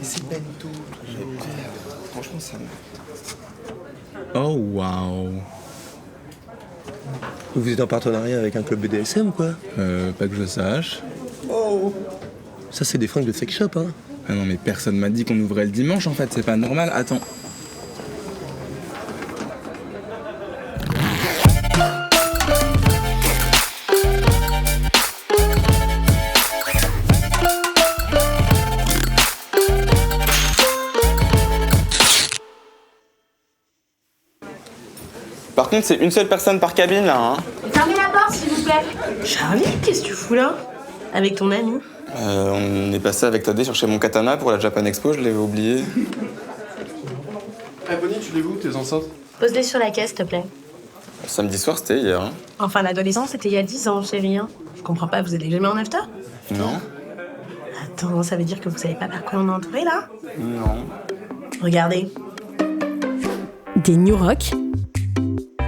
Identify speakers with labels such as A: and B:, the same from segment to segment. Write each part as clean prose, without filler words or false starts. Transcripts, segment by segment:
A: c'est bento.
B: Franchement, ça me...
C: Oh, waouh.
A: Vous êtes en partenariat avec un club BDSM ou quoi?
C: Pas que je sache.
A: Oh. Ça, c'est des fringues de sex shop, hein.
C: Ah non, mais personne m'a dit qu'on ouvrait le dimanche, en fait, c'est pas normal. Attends. Par contre, c'est une seule personne par cabine, là, hein.
D: Fermez la porte, s'il vous plaît. Charlie, qu'est-ce que tu fous là? Avec ton ami?
C: On est passé avec Tadé chercher mon katana pour la Japan Expo, je l'avais oublié.
E: Eh Bonnie, tu l'as où, tes enceintes?
D: Pose-les sur la caisse, s'il te plaît.
C: Samedi soir, c'était hier, hein.
D: Enfin, l'adolescence, c'était il y a 10 ans, chérie. Hein. Je comprends pas, vous allez jamais en after?
C: Non.
D: Attends, ça veut dire que vous savez pas par quoi on est entouré, là?
C: Non.
D: Regardez.
F: Des New Rock,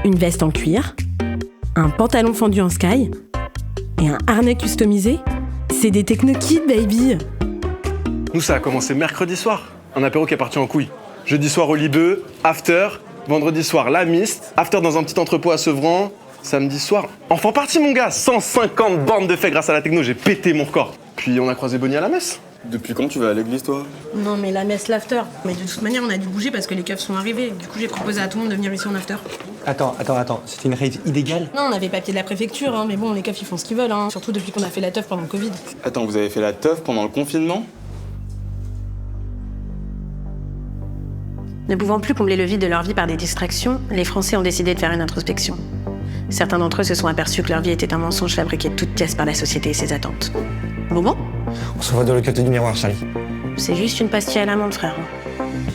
F: une veste en cuir, un pantalon fendu en sky et un harnais customisé. C'est des Techno Kids, baby.
E: Nous, ça a commencé mercredi soir. Un apéro qui est parti en couille. Jeudi soir au Libeu, after. Vendredi soir, la mist. After dans un petit entrepôt à Sevran. Samedi soir, enfant parti, mon gars. 150 bandes de faits grâce à la techno, j'ai pété mon record. Puis on a croisé Bonnie à la messe.
C: Depuis quand tu vas à l'église, toi?
D: Non, mais la messe, l'after. Mais de toute manière, on a dû bouger parce que les keufs sont arrivés. Du coup, j'ai proposé à tout le monde de venir ici en after.
A: Attends. C'était une rave illégale?
D: Non, on avait papier de la préfecture, hein, mais bon, les keufs, ils font ce qu'ils veulent, hein. Surtout depuis qu'on a fait la teuf pendant le Covid.
C: Attends, vous avez fait la teuf pendant le confinement?
D: Ne pouvant plus combler le vide de leur vie par des distractions, les Français ont décidé de faire une introspection. Certains d'entre eux se sont aperçus que leur vie était un mensonge fabriqué de toutes pièces par la société et ses attentes. Bon?
A: On se voit de l'autre côté du miroir, Charlie.
D: C'est juste une pastille à la menthe, frère.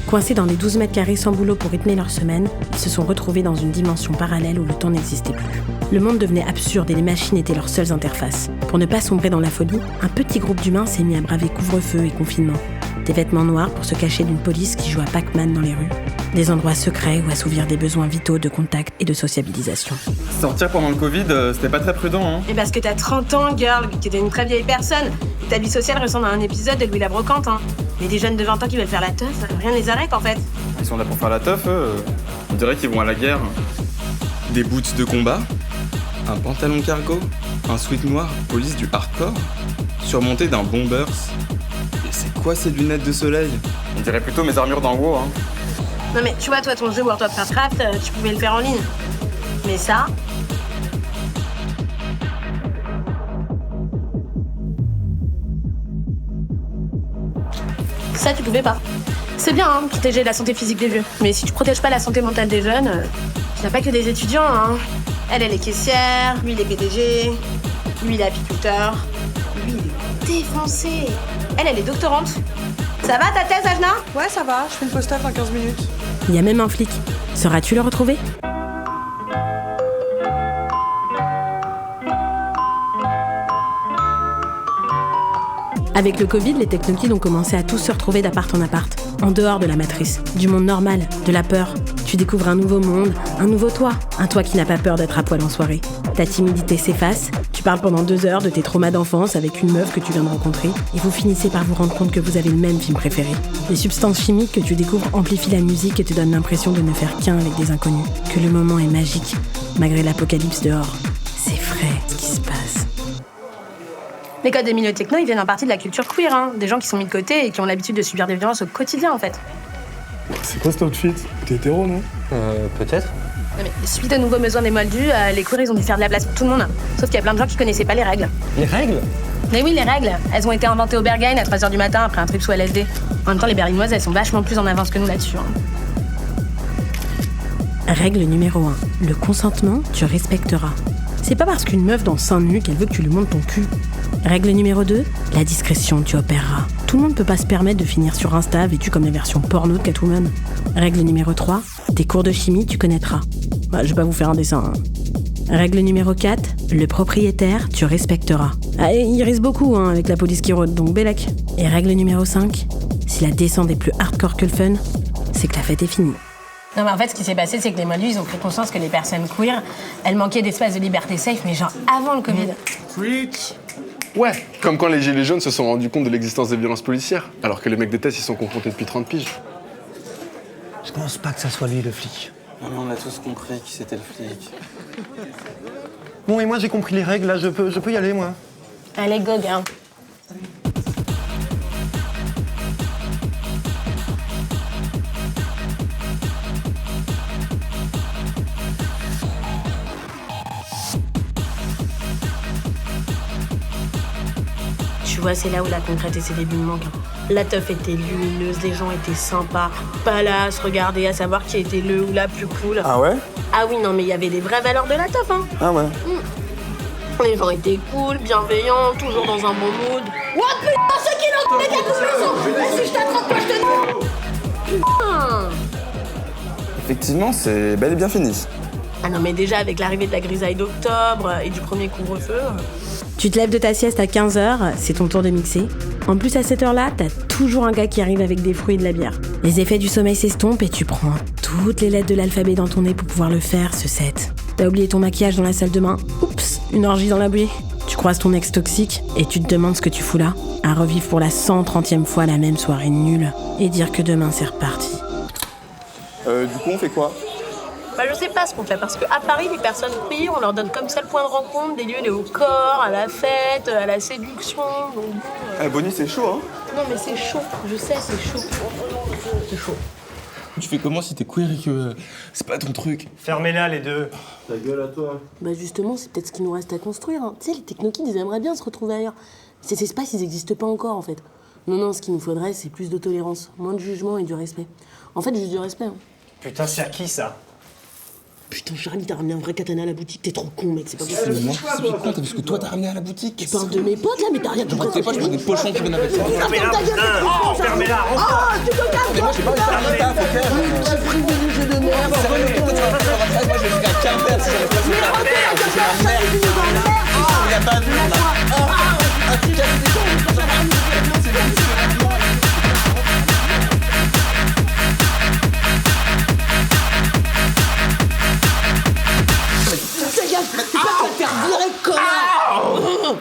F: Coincés dans des 12 mètres carrés sans boulot pour rythmer leur semaine, ils se sont retrouvés dans une dimension parallèle où le temps n'existait plus. Le monde devenait absurde et les machines étaient leurs seules interfaces. Pour ne pas sombrer dans la folie, un petit groupe d'humains s'est mis à braver couvre-feu et confinement. Des vêtements noirs pour se cacher d'une police qui joue à Pac-Man dans les rues. Des endroits secrets où assouvir des besoins vitaux de contact et de sociabilisation.
C: Sortir pendant le Covid, c'était pas très prudent, hein.
D: Et parce que t'as 30 ans, girl, que t'es une très vieille personne. Et ta vie sociale ressemble à un épisode de Louis la Brocante, hein. Mais des jeunes de 20 ans qui veulent faire la teuf, rien ne les arrête, en fait.
C: Ils sont là pour faire la teuf, eux. On dirait qu'ils vont à la guerre. Des boots de combat, un pantalon cargo, un sweat noir, police du hardcore, surmonté d'un bombers. Et c'est quoi ces lunettes de soleil? On dirait plutôt mes armures d'Anguo, hein.
D: Non mais tu vois, toi, ton jeu World of Warcraft, tu pouvais le faire en ligne. Mais ça... Ça, tu pouvais pas. C'est bien, hein, protéger la santé physique des vieux. Mais si tu protèges pas la santé mentale des jeunes, il n'y a pas que des étudiants, hein. Elle est caissière, lui, il est PDG, lui, il est apiculteur, lui, il est défoncé. Elle est doctorante. Ça va ta thèse, Ajna?
G: Ouais, ça va, je fais une post-up en 15 minutes.
F: Il y a même un flic. Sauras-tu le retrouver? Avec le Covid, les technokids ont commencé à tous se retrouver d'appart en appart, en dehors de la matrice, du monde normal, de la peur. Tu découvres un nouveau monde, un nouveau toi, un toi qui n'a pas peur d'être à poil en soirée. Ta timidité s'efface, tu parles pendant 2 heures de tes traumas d'enfance avec une meuf que tu viens de rencontrer, et vous finissez par vous rendre compte que vous avez le même film préféré. Les substances chimiques que tu découvres amplifient la musique et te donnent l'impression de ne faire qu'un avec des inconnus. Que le moment est magique, malgré l'apocalypse dehors. C'est frais, ce qui se passe.
D: Les codes des milieux techno, ils viennent en partie de la culture queer, hein. Des gens qui sont mis de côté et qui ont l'habitude de subir des violences au quotidien, en fait.
E: C'est quoi cet outfit? T'es hétéro, non?
A: Peut-être.
D: Non, mais suite aux nouveaux besoins des moldus, les queers, ils ont dû faire de la place pour tout le monde. Sauf qu'il y a plein de gens qui connaissaient pas les règles.
A: Les règles?
D: Mais oui, les règles. Elles ont été inventées au Berghain à 3h du matin après un trip sous LSD. En même temps, les berlinoises, elles sont vachement plus en avance que nous là-dessus, hein.
F: Règle numéro 1. Le consentement, tu respecteras. C'est pas parce qu'une meuf danse seins nus qu'elle veut que tu lui montres ton cul. Règle numéro 2. La discrétion, tu opéreras. Tout le monde peut pas se permettre de finir sur Insta vêtu comme la version porno de Catwoman. Règle numéro 3. Tes cours de chimie, tu connaîtras. Bah, je vais pas vous faire un dessin, hein. Règle numéro 4. Le propriétaire, tu respecteras. Ah, il risque beaucoup, hein, avec la police qui rôde, donc bellec. Et règle numéro 5. Si la descente est plus hardcore que le fun, c'est que la fête est finie.
D: Non, mais en fait, ce qui s'est passé, c'est que les moldus, ils ont pris conscience que les personnes queer, elles manquaient d'espace de liberté safe, mais genre avant le Covid.
E: Preach. Ouais, comme quand les gilets jaunes se sont rendus compte de l'existence des violences policières, alors que les mecs des tests y sont confrontés depuis 30 piges.
A: Je pense pas que ça soit lui le flic.
C: Non, mais on a tous compris qui c'était le flic.
A: Bon, et moi j'ai compris les règles, là, je peux y aller, moi.
D: Allez, go, gars. Tu vois, c'est là où la concrète et ses débuts me manquent. La teuf était lumineuse, les gens étaient sympas, pas là à se regarder, à savoir qui était le ou la plus cool.
B: Ah ouais?
D: Ah oui, non, mais il y avait des vraies valeurs de la teuf, hein.
B: Ah ouais.
D: Les gens étaient cool, bienveillants, toujours dans un bon mood. Oh putain, ce qu'il en les gars de maison. Et si je t'attrape, moi je te dis. Putain.
B: Effectivement, c'est bel et bien fini.
D: Ah non, mais déjà, avec l'arrivée de la grisaille d'octobre et du premier couvre-feu...
F: Tu te lèves de ta sieste à 15h, c'est ton tour de mixer. En plus, à cette heure-là, t'as toujours un gars qui arrive avec des fruits et de la bière. Les effets du sommeil s'estompent et tu prends toutes les lettres de l'alphabet dans ton nez pour pouvoir le faire, ce set. T'as oublié ton maquillage dans la salle de bain. Oups, une orgie dans la buée. Tu croises ton ex toxique et tu te demandes ce que tu fous là. À revivre pour la 130e fois la même soirée nulle et dire que demain c'est reparti.
B: Du coup, on fait quoi?
D: Bah, je sais pas ce qu'on fait, parce qu'à Paris, les personnes queer, on leur donne comme ça le point de rencontre, des lieux liés au corps, à la fête, à la séduction, donc bon...
B: Bonnie, c'est chaud, hein?
D: Non, mais c'est chaud, je sais, c'est chaud. C'est chaud.
C: Tu fais comment si t'es queer et que c'est pas ton truc?
A: Fermez-la, les deux.
D: Bah justement, c'est peut-être ce qu'il nous reste à construire, hein. Tu sais, les technokids, ils aimeraient bien se retrouver ailleurs. Ces espaces, ils n'existent pas encore, en fait. Non, ce qu'il nous faudrait, c'est plus de tolérance, moins de jugement et du respect. En fait, juste du respect, hein.
A: Putain, c'est à qui, ça?
D: Putain, Charlie, t'as ramené un vrai katana à la boutique, t'es trop con, mec, c'est pas possible.
C: Mais moi, c'est plus con, t'as vu ce que toi t'as ramené à la boutique?
D: Tu parles de mes potes, là, mais t'as rien
C: Je sais pas, je vois des pochons qui viennent avec ça.
A: Fermez-la, putain! Fermez-la,
D: Ah, tu te calmes,
C: Mais moi, j'ai pas envie de faire un taf, ok?
D: petit privilégié de merde.
C: Moi, je vais jusqu'à Quimper si j'avais pas fait ça. C'est ma mère. Il a pas vu, là. Tu casses les dents.
D: Tu peux te faire virer, connard.